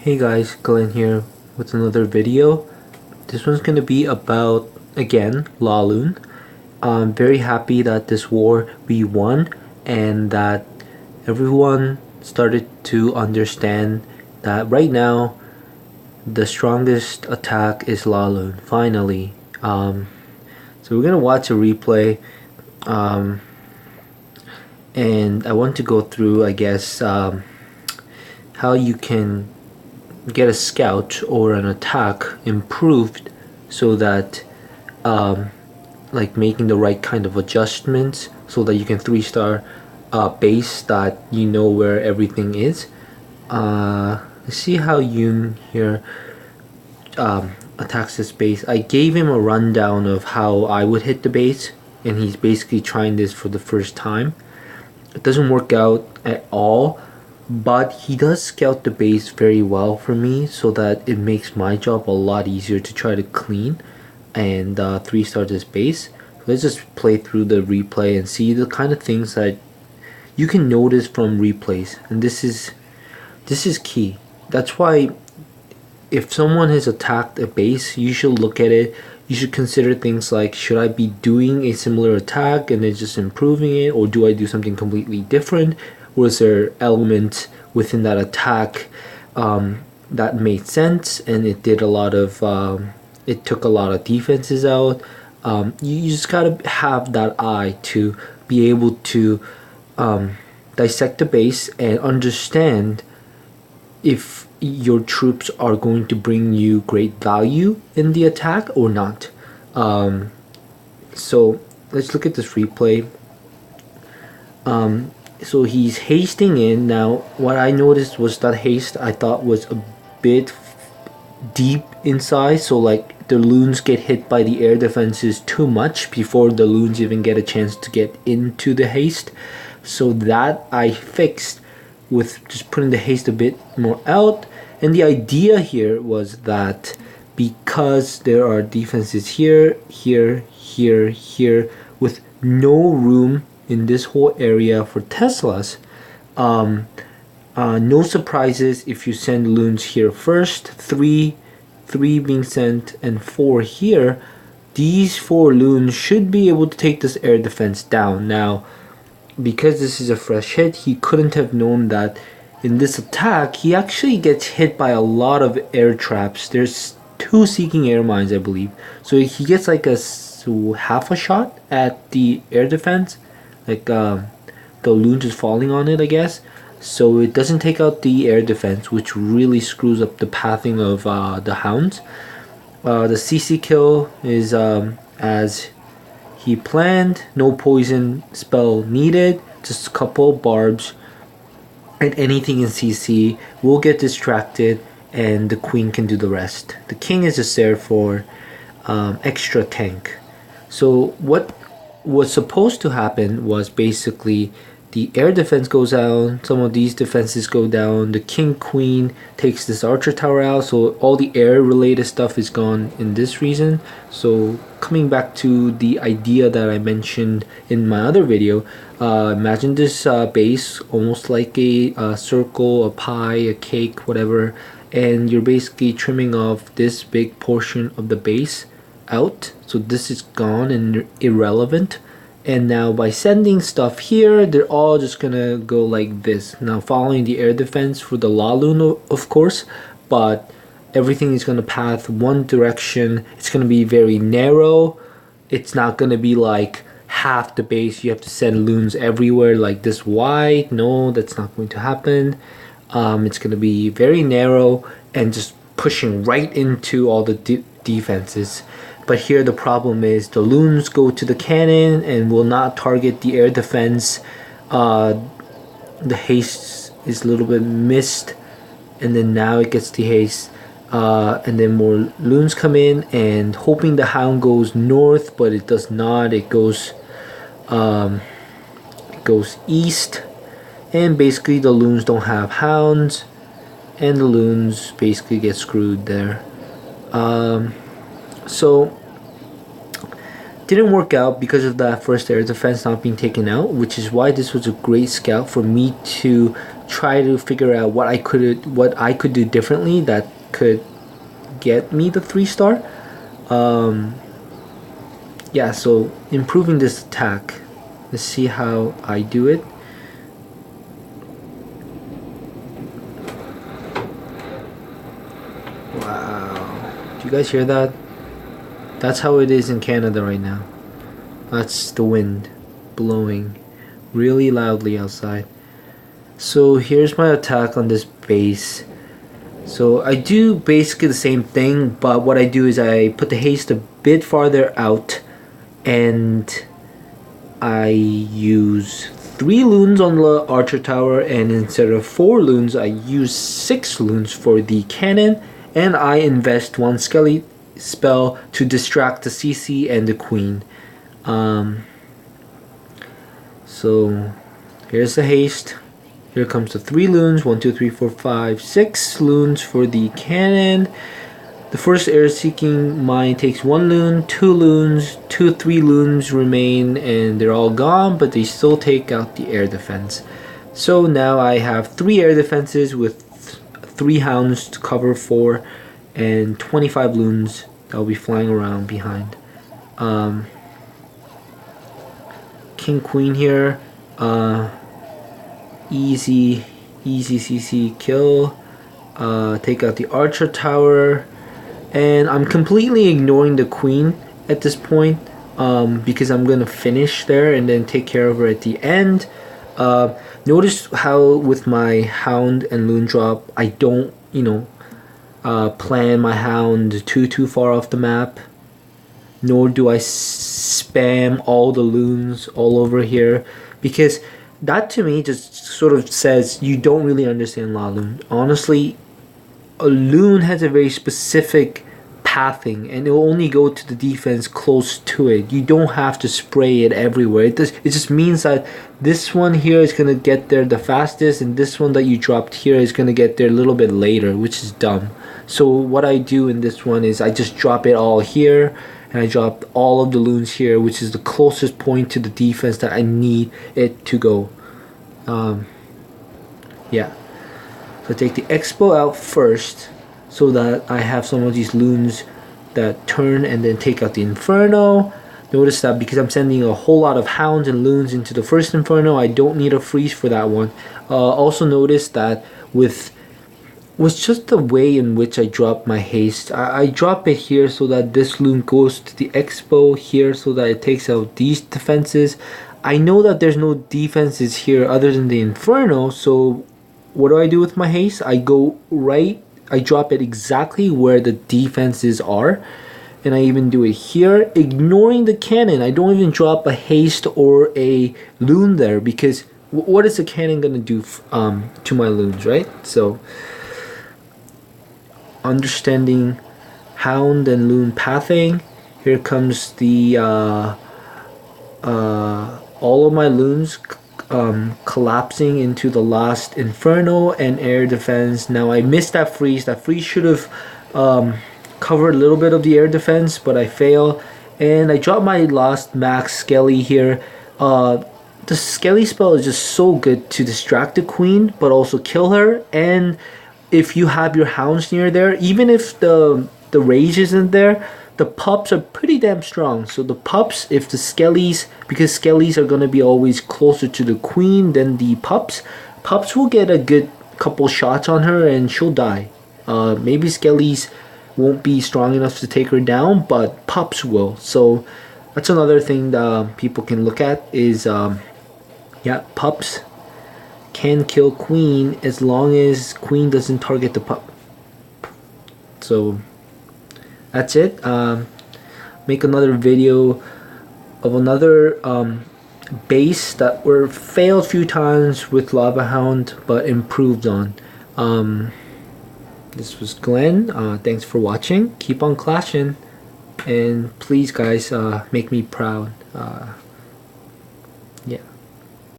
Hey guys, Glenn here with another video. This one's going to be about, again, LaLoon. I'm very happy that this war we won and that everyone started to understand that right now the strongest attack is LaLoon, finally. So we're going to watch a replay, and I want to go through, I guess, how you can get a scout or an attack improved so that like making the right kind of adjustments so that you can 3-star base that you know where everything is. Let's see how Yoon here attacks this base. I gave him a rundown of how I would hit the base, and he's basically trying this for the first time. It doesn't work out at all, but he does scout the base very well for me, so that it makes my job a lot easier to try to clean and 3-star this base. Let's just play through the replay and see the kind of things that you can notice from replays, and this is key. That's why if someone has attacked a base, you should look at it. You should consider things like, should I be doing a similar attack and then just improving it, or do I do something completely different? Was there element within that attack that made sense and it did a lot of it took a lot of defenses out? You just gotta have that eye to be able to dissect the base and understand if your troops are going to bring you great value in the attack or not. So let's look at this replay. So he's hasting in. Now what I noticed was that haste I thought was a bit deep inside, so like the loons get hit by the air defenses too much before the loons even get a chance to get into the haste. So that I fixed with just putting the haste a bit more out. And the idea here was that because there are defenses here, here, here, here, with no room in this whole area for Teslas, no surprises if you send loons here first. Three being sent and 4 here. These 4 loons should be able to take this air defense down. Now, because this is a fresh hit, he couldn't have known that in this attack he actually gets hit by a lot of air traps. There's 2 seeking air mines, I believe, so he gets like half a shot at the air defense, like the loon just falling on it, I guess. So it doesn't take out the air defense, which really screws up the pathing of the hounds. The CC kill is as he planned. No poison spell needed, just a couple barbs, and anything in CC will get distracted and the queen can do the rest. The king is just there for extra tank. So what was supposed to happen was basically the air defense goes down, some of these defenses go down, the king queen takes this archer tower out, so all the air related stuff is gone in this reason. So coming back to the idea that I mentioned in my other video, imagine this base almost like a circle, a pie, a cake, whatever, and you're basically trimming off this big portion of the base out, so this is gone and irrelevant. And now by sending stuff here, they're all just gonna go like this. Now following the air defense for the LaLoon, of course, but everything is gonna path one direction. It's gonna be very narrow. It's not gonna be like half the base you have to send loons everywhere like this wide. No, that's not going to happen. It's gonna be very narrow and just pushing right into all the defenses. But here the problem is the loons go to the cannon and will not target the air defense. The haste is a little bit missed, and then now it gets the haste, and then more loons come in and hoping the hound goes north, but it does not. It goes east, and basically the loons don't have hounds and the loons basically get screwed there. So didn't work out because of that first air defense not being taken out, which is why this was a great scout for me to try to figure out what I could do differently that could get me the 3-star. Yeah, so improving this attack. Let's see how I do it. Wow. Do you guys hear that? That's how it is in Canada right now. That's the wind blowing really loudly outside. So here's my attack on this base. So I do basically the same thing, but what I do is I put the haste a bit farther out, and I use 3 loons on the archer tower, and instead of 4 loons I use 6 loons for the cannon, and I invest 1 skelly spell to distract the CC and the queen. So here's the haste. Here comes the 3 loons. 1, 2, 3, 4, 5, 6 loons for the cannon. The first air-seeking mine takes 1 loon, 2 loons, 2, 3 loons remain, and they're all gone, but they still take out the air defense. So now I have 3 air defenses with 3 hounds to cover 4, and 25 loons that will be flying around behind. King Queen here. Easy CC kill. Take out the archer tower. And I'm completely ignoring the queen at this point, because I'm gonna finish there and then take care of her at the end. Notice how with my hound and loon drop, I don't, plan my hound too far off the map, nor do I spam all the loons all over here, because that to me just sort of says you don't really understand LaLoon. Honestly, a loon has a very specific pathing, and it will only go to the defense close to it. You don't have to spray it everywhere. It just means that this one here is going to get there the fastest, and this one that you dropped here is going to get there a little bit later, which is dumb. So what I do in this one is I just drop it all here, and I drop all of the loons here, which is the closest point to the defense that I need it to go. Yeah. So take the expo out first, so that I have some of these loons that turn and then take out the inferno. Notice that because I'm sending a whole lot of hounds and loons into the first inferno, I don't need a freeze for that one. Also notice that with just the way in which I drop my haste, I drop it here so that this loon goes to the expo here so that it takes out these defenses. I know that there's no defenses here other than the inferno, so what do I do with my haste? I drop it exactly where the defenses are, and I even do it here, ignoring the cannon. I don't even drop a haste or a loon there, because what is the cannon gonna do to my loons, right? So understanding hound and loon pathing, here comes the all of my loons collapsing into the last inferno and air defense. Now I missed that freeze. That freeze should have covered a little bit of the air defense, but I fail, and I drop my last max skelly here. The skelly spell is just so good to distract the queen but also kill her, and if you have your hounds near there, even if the rage isn't there, the pups are pretty damn strong. So the pups, if the skellies, because skellies are going to be always closer to the queen than the pups will get a good couple shots on her and she'll die. Maybe skellies won't be strong enough to take her down, but pups will. So that's another thing that people can look at is, yeah, pups can kill queen as long as queen doesn't target the pup. So that's it. Make another video of another base that were failed a few times with Lava Hound but improved on. This was Glenn. Thanks for watching. Keep on clashing, and please guys, make me proud.